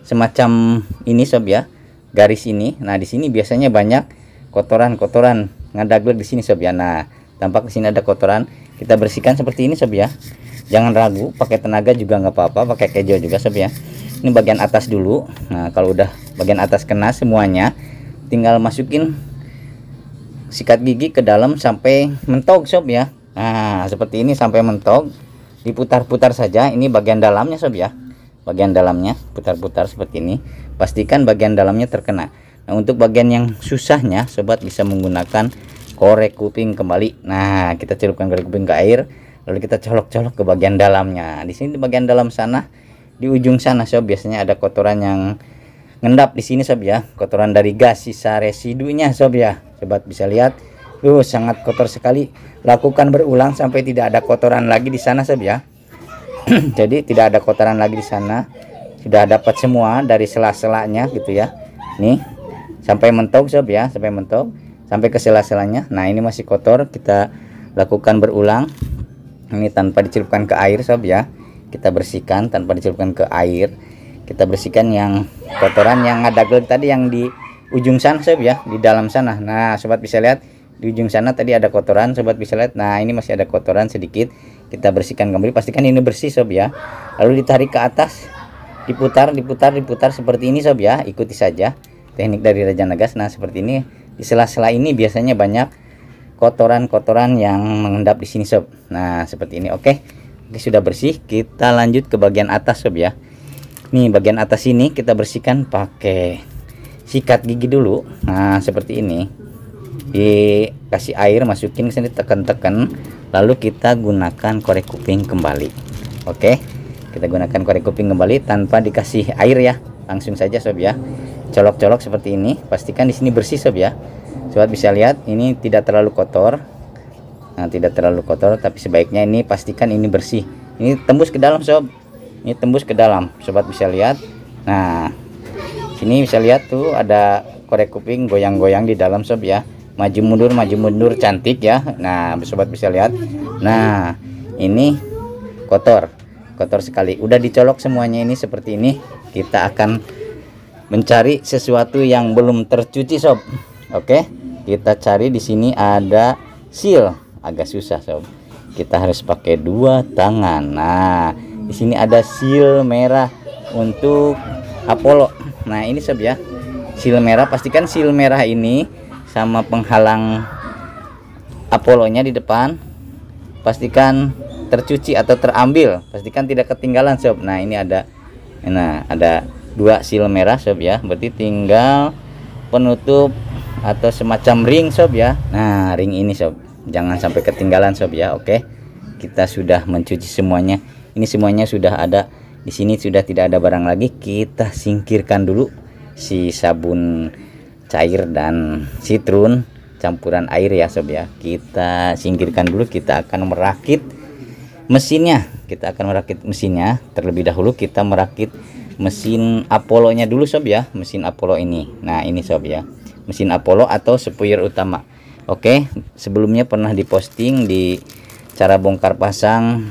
semacam ini sob ya, garis ini. Nah di sini biasanya banyak kotoran-kotoran ngadaglek di sini sob ya. Nah tampak di sini ada kotoran, kita bersihkan seperti ini sob ya. Jangan ragu, pakai tenaga juga nggak apa-apa, pakai kejo juga sob ya. Ini bagian atas dulu. Nah kalau udah bagian atas kena semuanya, tinggal masukin sikat gigi ke dalam sampai mentok sob ya. Nah seperti ini sampai mentok, diputar-putar saja. Ini bagian dalamnya sob ya, bagian dalamnya putar-putar seperti ini, pastikan bagian dalamnya terkena. Nah untuk bagian yang susahnya sobat bisa menggunakan korek kuping kembali. Nah kita celupkan korek kuping ke air, lalu kita colok-colok ke bagian dalamnya. Di sini di bagian dalam sana, di ujung sana sob, biasanya ada kotoran yang ngendap di sini sob ya, kotoran dari gas, sisa residunya sob ya. Sobat bisa lihat, sangat kotor sekali. Lakukan berulang sampai tidak ada kotoran lagi di sana sob ya. Jadi tidak ada kotoran lagi di sana, sudah dapat semua dari sela-selanya gitu ya. Nih sampai mentok sob ya, sampai mentok, sampai ke sela-selanya. Nah ini masih kotor, kita lakukan berulang. Ini tanpa dicelupkan ke air sob ya, kita bersihkan tanpa dicelupkan ke air. Kita bersihkan yang kotoran yang ada gelik tadi yang di ujung sana sob ya, di dalam sana. Nah sobat bisa lihat di ujung sana tadi ada kotoran, sobat bisa lihat. Nah ini masih ada kotoran sedikit, kita bersihkan kembali, pastikan ini bersih sob ya. Lalu ditarik ke atas, diputar seperti ini sob ya. Ikuti saja teknik dari Raja Nagas. Nah seperti ini, di sela-sela ini biasanya banyak kotoran-kotoran yang mengendap di sini sob. Nah seperti ini. Oke, sudah bersih, kita lanjut ke bagian atas sob ya. Nih bagian atas ini kita bersihkan pakai sikat gigi dulu. Nah seperti ini, dikasih air, masukin ke sini, tekan-tekan, lalu kita gunakan korek kuping kembali. Oke, kita gunakan korek kuping kembali tanpa dikasih air ya, langsung saja sob ya. Colok-colok seperti ini, pastikan di sini bersih sob ya. Sobat bisa lihat ini tidak terlalu kotor. Nah tidak terlalu kotor, tapi sebaiknya ini pastikan ini bersih. Ini tembus ke dalam sob, ini tembus ke dalam, sobat bisa lihat. Nah sini bisa lihat tuh ada korek kuping goyang-goyang di dalam sob ya, maju mundur cantik ya. Nah sobat bisa lihat, nah ini kotor sekali. Udah dicolok semuanya ini seperti ini. Kita akan mencari sesuatu yang belum tercuci sob. Oke, kita cari. Di sini ada seal, agak susah sob, kita harus pakai dua tangan. Nah di sini ada seal merah untuk Apollo. Nah ini sob ya, seal merah, pastikan seal merah ini sama penghalang Apollo-nya di depan, pastikan tercuci atau terambil, pastikan tidak ketinggalan sob. Nah ini ada, nah ada dua seal merah sob ya, berarti tinggal penutup atau semacam ring sob ya. Nah ring ini sob, jangan sampai ketinggalan sob ya. Oke, kita sudah mencuci semuanya. Ini semuanya sudah ada di sini, sudah tidak ada barang lagi. Kita singkirkan dulu si sabun cair dan sitrun campuran air ya sob ya. Kita singkirkan dulu, kita akan merakit mesinnya. Terlebih dahulu kita merakit mesin Apollo-nya dulu sob ya, mesin Apollo ini. Nah ini sob ya, mesin Apollo atau spoiler utama. Oke, sebelumnya pernah diposting di cara bongkar pasang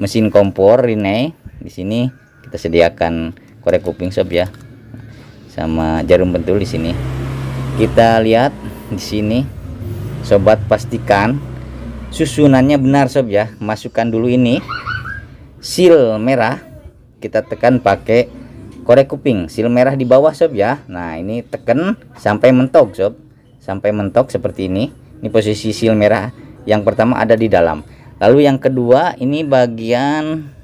mesin kompor Rinnai. Di sini kita sediakan korek kuping sob ya, sama jarum pentul di sini. Kita lihat di sini, sobat pastikan susunannya benar sob ya. Masukkan dulu ini seal merah, kita tekan pakai korek kuping, seal merah di bawah sob ya. Nah ini tekan sampai mentok sob, sampai mentok seperti ini. Ini posisi seal merah yang pertama ada di dalam. Lalu yang kedua ini bagian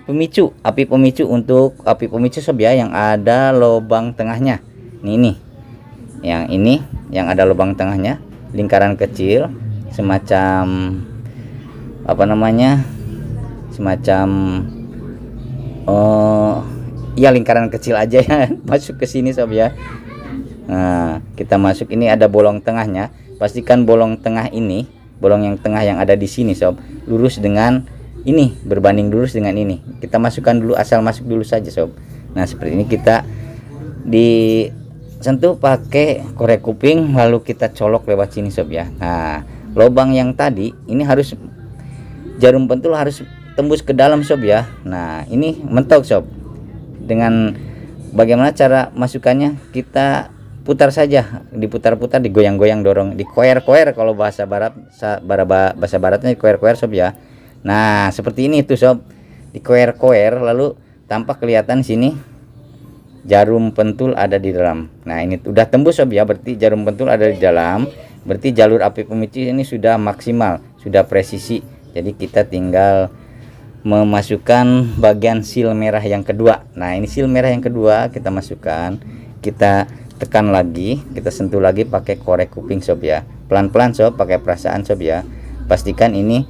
pemicu, api pemicu, untuk api pemicu sob ya, yang ada lubang tengahnya. Ini yang ini yang ada lubang tengahnya, lingkaran kecil semacam apa namanya, semacam ya lingkaran kecil aja ya. Masuk ke sini sob ya. Nah kita masuk, ini ada bolong tengahnya, pastikan bolong tengah ini, bolong yang tengah yang ada di sini sob, lurus dengan ini, berbanding lurus dengan ini. Kita masukkan dulu, asal masuk dulu saja sob. Nah seperti ini, kita disentuh pakai korek kuping, lalu kita colok lewat sini sob ya. Nah lubang yang tadi ini harus, jarum pentul harus tembus ke dalam sob ya. Nah ini mentok sob. Dengan bagaimana cara masukannya, kita putar saja, diputar-putar, digoyang-goyang, dorong, dikoer-koer kalau bahasa barat, bahasa baratnya dikoer-koer sob ya. Nah seperti ini tuh sob, dikoer-koer, lalu tampak kelihatan sini jarum pentul ada di dalam. Nah ini udah tembus sob ya, berarti jarum pentul ada di dalam, berarti jalur api pemicu ini sudah maksimal, sudah presisi. Jadi kita tinggal memasukkan bagian seal merah yang kedua. Nah ini seal merah yang kedua kita masukkan, kita tekan lagi, kita sentuh lagi pakai korek kuping sob ya, pelan-pelan sob, pakai perasaan sob ya. Pastikan ini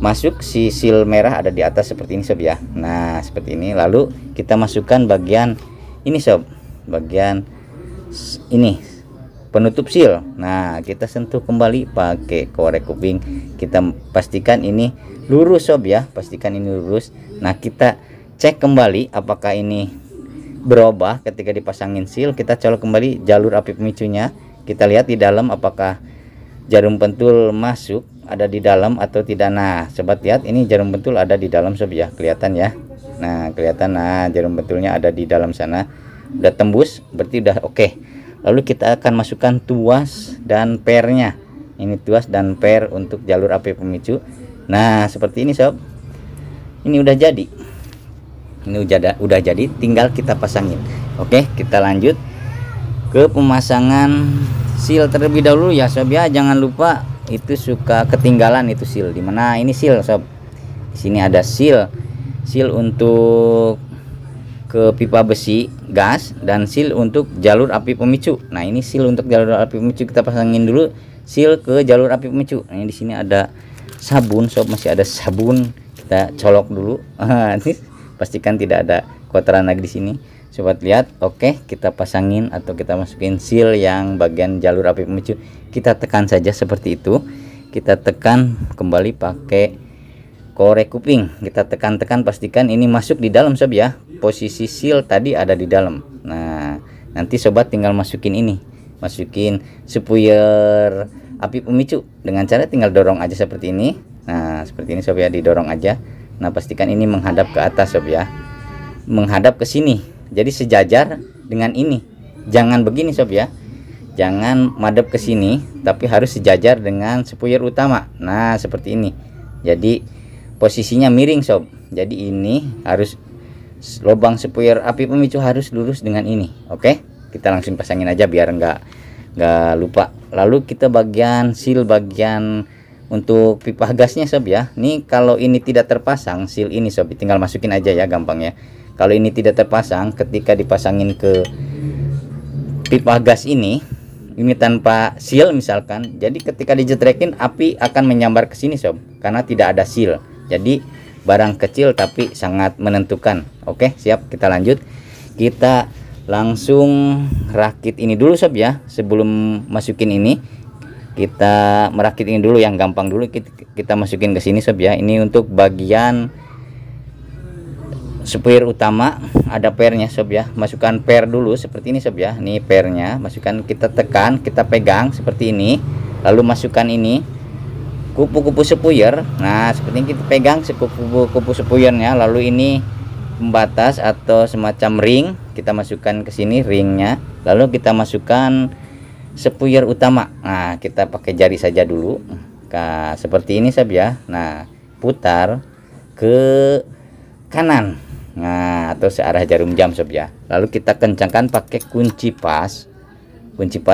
masuk, si seal merah ada di atas seperti ini sob ya. Nah seperti ini, lalu kita masukkan bagian ini sob, bagian ini penutup seal. Nah kita sentuh kembali pakai korek kuping, kita pastikan ini lurus sob ya, pastikan ini lurus. Nah kita cek kembali apakah ini berubah ketika dipasangin seal. Kita colok kembali jalur api pemicunya, kita lihat di dalam apakah jarum pentul masuk, ada di dalam atau tidak. Nah sobat lihat, ini jarum pentul ada di dalam sob ya, kelihatan ya. Nah kelihatan, nah jarum pentulnya ada di dalam sana, udah tembus, berarti udah oke. Lalu kita akan masukkan tuas dan pernya, ini tuas dan per untuk jalur api pemicu. Nah seperti ini sob, ini udah jadi, ini udah jadi, tinggal kita pasangin. Oke, kita lanjut ke pemasangan seal terlebih dahulu ya sob ya. Jangan lupa, itu suka ketinggalan itu seal di mana. Ini seal sob, di sini ada seal untuk ke pipa besi gas dan seal untuk jalur api pemicu. Nah ini seal untuk jalur api pemicu, kita pasangin dulu seal ke jalur api pemicu. Nah, ini di sini ada sabun sob, masih ada sabun, kita colok dulu. Ini pastikan tidak ada kotoran lagi di sini sobat lihat. Oke, kita pasangin atau kita masukin seal yang bagian jalur api pemicu, kita tekan saja seperti itu. Kita tekan kembali pakai korek kuping, kita tekan-tekan, pastikan ini masuk di dalam sob ya, posisi seal tadi ada di dalam. Nah nanti sobat tinggal masukin ini, masukin spuyer api pemicu dengan cara tinggal dorong aja seperti ini. Nah seperti ini sob ya, didorong aja. Nah pastikan ini menghadap ke atas sob ya, menghadap ke sini, jadi sejajar dengan ini. Jangan begini sob ya, jangan madep ke sini, tapi harus sejajar dengan spuyer utama. Nah seperti ini, jadi posisinya miring sob. Jadi ini harus, lubang spuyer api pemicu harus lurus dengan ini. Oke, kita langsung pasangin aja biar nggak lupa. Lalu kita bagian seal, bagian untuk pipa gasnya sob ya. Nih kalau ini tidak terpasang seal ini sob, tinggal masukin aja ya, gampang ya. Kalau ini tidak terpasang, ketika dipasangin ke pipa gas ini tanpa seal misalkan, jadi ketika dijetrekin api akan menyambar ke sini sob, karena tidak ada seal. Jadi barang kecil tapi sangat menentukan. Oke siap, kita lanjut. Kita langsung rakit ini dulu sob ya. Sebelum masukin ini, kita merakit ini dulu yang gampang dulu. Kita masukin ke sini sob ya. Ini untuk bagian spuyer utama, ada pernya sob ya. Masukkan per dulu seperti ini sob ya. Ini pernya, masukkan, kita tekan, kita pegang seperti ini. Lalu masukkan ini kupu-kupu spuyer. Nah seperti ini kita pegang kupu-kupu spuyernya. Lalu ini pembatas atau semacam ring, kita masukkan ke sini ringnya. Lalu kita masukkan spuyer utama. Nah kita pakai jari saja dulu. Nah, seperti ini sob ya. Nah putar ke kanan, nah atau searah jarum jam sob ya. Lalu kita kencangkan pakai kunci pas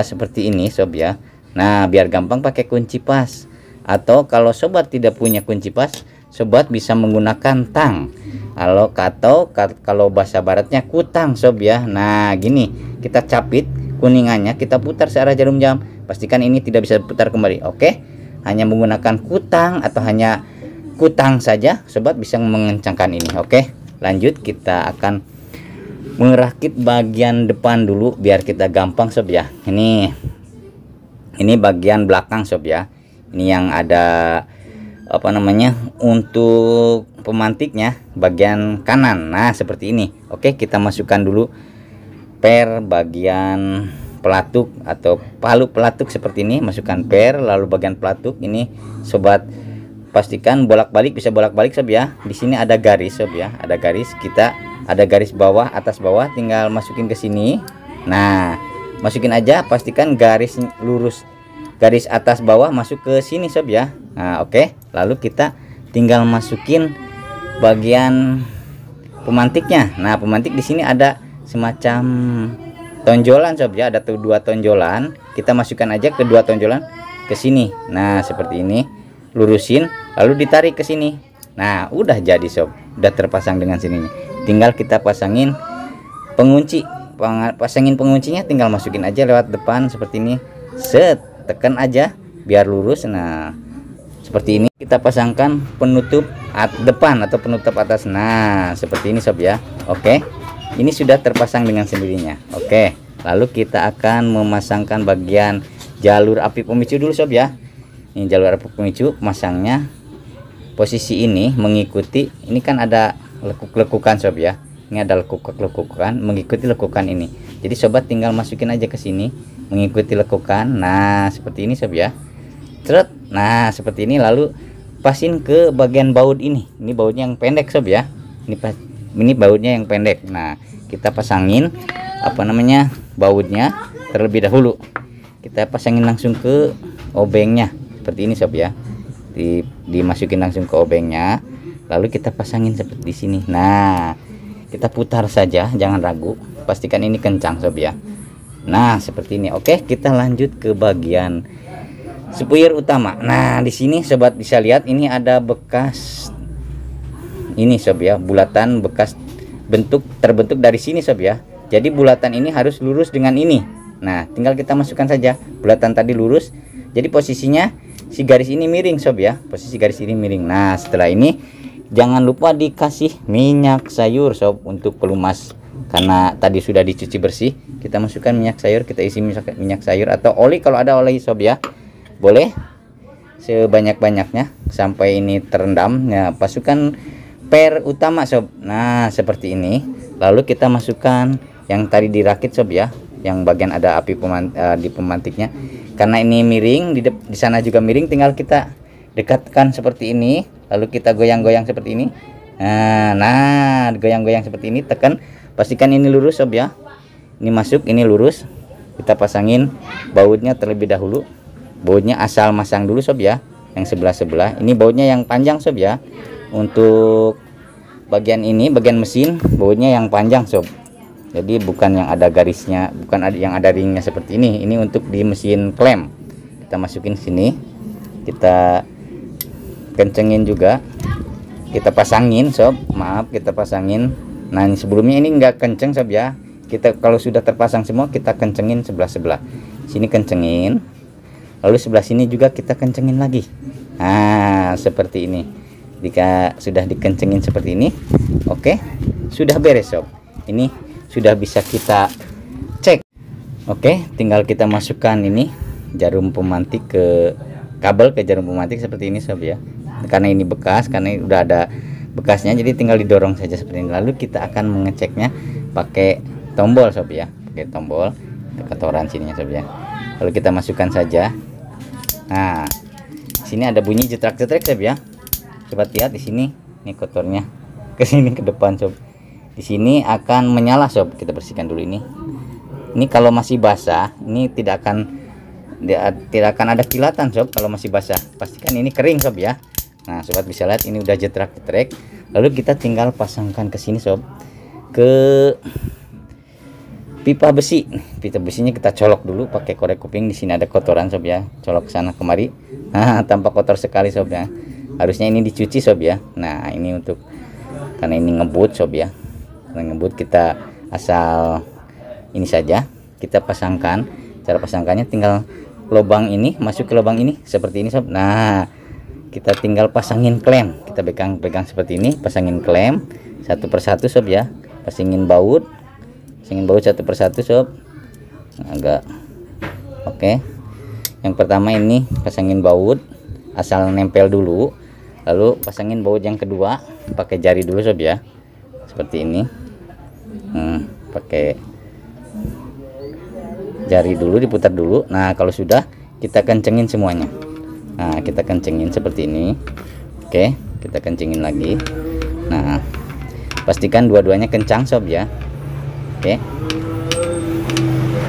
seperti ini sob ya. Nah biar gampang pakai kunci pas. Atau kalau sobat tidak punya kunci pas, sobat bisa menggunakan tang. Kalau bahasa baratnya kutang sob ya. Nah gini, kita capit kuningannya, kita putar searah jarum jam. Pastikan ini tidak bisa putar kembali. Oke, hanya menggunakan kutang atau hanya kutang saja, sobat bisa mengencangkan ini. Oke, lanjut kita akan merakit bagian depan dulu biar kita gampang sob ya. Ini bagian belakang sob ya. Ini yang ada apa namanya, untuk pemantiknya bagian kanan. Nah seperti ini. Oke, kita masukkan dulu per bagian pelatuk atau palu pelatuk seperti ini. Masukkan per, lalu bagian pelatuk ini sobat pastikan bolak-balik, bisa bolak-balik sob ya. Di sini ada garis sob ya, ada garis, kita ada garis bawah atas bawah, tinggal masukin ke sini. Nah masukin aja, pastikan garis lurus, garis atas bawah masuk ke sini sob ya. Nah oke, lalu kita tinggal masukin bagian pemantiknya. Nah pemantik di sini ada semacam tonjolan sob ya, ada tuh 2 tonjolan, kita masukkan aja ke 2 tonjolan ke sini. Nah seperti ini, lurusin lalu ditarik ke sini. Nah udah jadi sob, udah terpasang dengan sininya. Tinggal kita pasangin pengunci, pasangin penguncinya tinggal masukin aja lewat depan seperti ini, set, tekan aja biar lurus. Nah seperti ini kita pasangkan penutup depan atau penutup atas. Nah seperti ini sob ya. Oke, ini sudah terpasang dengan sendirinya. Oke, lalu kita akan memasangkan bagian jalur api pemicu dulu sob ya. Ini jalur api pemicu, masangnya posisi ini mengikuti, ini kan ada lekuk-lekukan sob ya. Ini ada lekuk-lekukan mengikuti lekukan ini. Jadi sobat tinggal masukin aja ke sini mengikuti lekukan. Nah seperti ini sob ya. Ceret. Nah seperti ini, lalu pasin ke bagian baut ini. Ini bautnya yang pendek sob ya. Ini bautnya yang pendek. Nah kita pasangin bautnya terlebih dahulu. Kita pasangin langsung ke obengnya seperti ini sob ya. Dimasukin langsung ke obengnya, lalu kita pasangin seperti di sini. Nah kita putar saja, jangan ragu, pastikan ini kencang sob ya. Nah seperti ini. Oke, kita lanjut ke bagian spuyer utama. Nah di sini sobat bisa lihat ini ada bekas ini sob ya, bulatan bekas terbentuk dari sini sob ya. Jadi bulatan ini harus lurus dengan ini. Nah tinggal kita masukkan saja, bulatan tadi lurus, jadi posisinya si garis ini miring sob ya, posisi garis ini miring. Nah setelah ini jangan lupa dikasih minyak sayur sob untuk pelumas, karena tadi sudah dicuci bersih. Kita masukkan minyak sayur, kita isi minyak sayur atau oli kalau ada oli sob ya, boleh sebanyak-banyaknya sampai ini terendam. Ya pasukkan per utama sob. Nah seperti ini, lalu kita masukkan yang tadi dirakit sob ya, yang bagian ada api di pemantiknya. Karena ini miring, di sana juga miring, tinggal kita dekatkan seperti ini, lalu kita goyang-goyang seperti ini. Nah goyang-goyang seperti ini, tekan, pastikan ini lurus sob ya. Ini masuk, ini lurus. Kita pasangin bautnya terlebih dahulu. Bautnya asal masang dulu sob ya, yang sebelah-sebelah. Ini bautnya yang panjang sob ya. Untuk bagian ini, bagian mesin, bautnya yang panjang sob. Jadi bukan yang ada garisnya, bukan yang ada ringnya seperti ini. Ini untuk di mesin klem. Kita masukin sini, kita kencengin juga, kita pasangin sob. Maaf, kita pasangin. Nah sebelumnya ini enggak kenceng sob ya. Kita kalau sudah terpasang semua, kita kencengin sebelah-sebelah. Sini kencengin, lalu sebelah sini juga kita kencengin lagi. Nah seperti ini. Jika sudah dikencengin seperti ini, oke, sudah beres sob. Ini sudah bisa kita cek. Oke, tinggal kita masukkan ini jarum pemantik ke kabel ke jarum pemantik seperti ini sob ya. Karena ini bekas, karena udah ada bekasnya, jadi tinggal didorong saja seperti ini. Lalu kita akan mengeceknya pakai tombol sob ya, pakai tombol kotoran sininya sob ya. Lalu kita masukkan saja. Nah sini ada bunyi jetrak-jetrak sob ya. Coba lihat di sini, ini kotornya ke sini ke depan sob. Di sini akan menyala sob. Kita bersihkan dulu ini. Ini kalau masih basah, ini tidak akan ada kilatan sob. Kalau masih basah, pastikan ini kering sob ya. Nah sobat bisa lihat ini udah jetrak-jetrek. Lalu kita tinggal pasangkan ke sini sob, ke pipa besi. Pipa besinya kita colok dulu pakai korek kuping. Di sini ada kotoran sob ya, colok sana kemari. Nah tampak kotor sekali sob ya. Harusnya ini dicuci sob ya. Nah ini untuk, karena ini ngebut sob ya, karena ngebut kita asal ini saja kita pasangkan. Cara pasangkannya tinggal lubang ini masuk ke lubang ini seperti ini sob. Nah kita tinggal pasangin klem, kita pegang seperti ini, pasangin klem satu persatu sob ya. Pasangin baut satu persatu sob. Agak oke. Yang pertama ini pasangin baut asal nempel dulu, lalu pasangin baut yang kedua pakai jari dulu sob ya, seperti ini. Pakai jari dulu, diputar dulu. Nah kalau sudah, kita kencengin semuanya. Nah kita kencengin seperti ini. Oke, kita kencengin lagi. Nah pastikan dua-duanya kencang sob ya. Oke,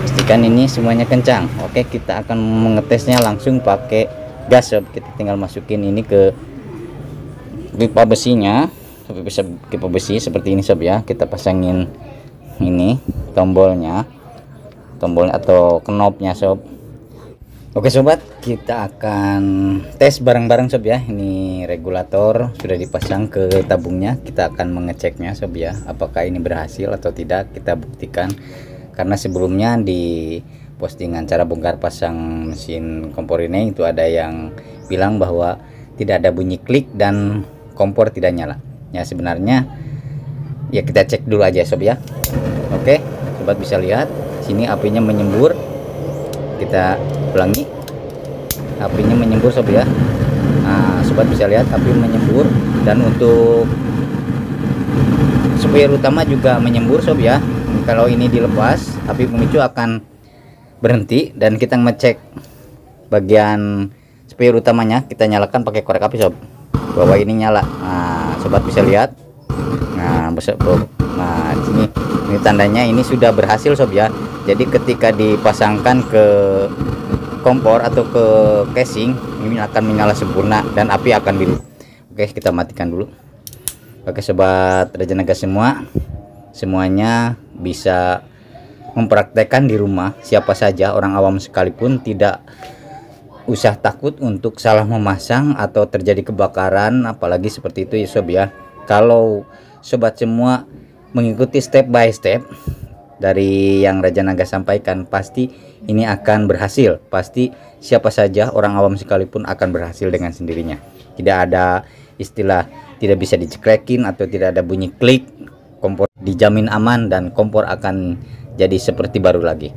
pastikan ini semuanya kencang. Oke, kita akan mengetesnya langsung pakai gas sob. Kita tinggal masukin ini ke pipa besinya, pipa besi seperti ini sob ya. Kita pasangin ini tombolnya atau knopnya sob. Oke sobat, kita akan tes bareng-bareng sob ya. Ini regulator sudah dipasang ke tabungnya, kita akan mengeceknya sob ya, apakah ini berhasil atau tidak. Kita buktikan, karena sebelumnya di postingan cara bongkar pasang mesin kompor ini itu ada yang bilang bahwa tidak ada bunyi klik dan kompor tidak nyala. Ya sebenarnya ya kita cek dulu aja sob ya. Oke sobat, bisa lihat sini apinya menyembur. Kita ulangi, apinya menyembur sob ya. Nah sobat bisa lihat api menyembur, dan untuk supir utama juga menyembur sob ya. Kalau ini dilepas, api pemicu akan berhenti, dan kita ngecek bagian supir utamanya, kita nyalakan pakai korek api sob, bahwa ini nyala. Nah sobat bisa lihat, nah ini tandanya ini sudah berhasil sob ya. Jadi ketika dipasangkan ke kompor atau ke casing, ini akan menyala sempurna dan api akan biru. Oke, kita matikan dulu. Oke sobat Rajanaga semuanya bisa mempraktekkan di rumah. Siapa saja, orang awam sekalipun, tidak usah takut untuk salah memasang atau terjadi kebakaran, apalagi seperti itu ya sob ya. Kalau sobat semua mengikuti step by step dari yang Rajanaga sampaikan, pasti ini akan berhasil. Pasti siapa saja, orang awam sekalipun, akan berhasil dengan sendirinya. Tidak ada istilah tidak bisa dicekrekin atau tidak ada bunyi klik. Kompor dijamin aman dan kompor akan jadi seperti baru lagi.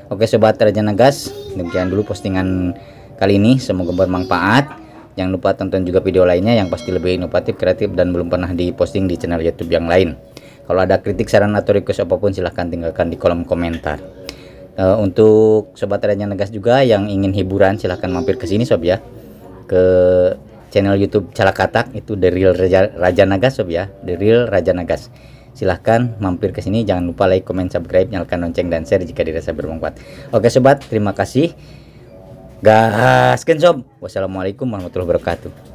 Oke sobat Rajanaga, demikian dulu postingan kali ini, semoga bermanfaat. Jangan lupa tonton juga video lainnya yang pasti lebih inovatif, kreatif, dan belum pernah diposting di channel YouTube yang lain. Kalau ada kritik, saran, atau request apapun, silahkan tinggalkan di kolom komentar. Untuk sobat Rajanaga juga yang ingin hiburan, silahkan mampir ke sini sob ya, ke channel YouTube Calakatak, itu The Real Rajanaga sob ya, The Real Rajanaga. Silahkan mampir ke sini. Jangan lupa like, comment, subscribe, nyalakan lonceng, dan share jika dirasa bermanfaat. Oke sobat, terima kasih. Gaskeun sob. Wassalamualaikum warahmatullahi wabarakatuh.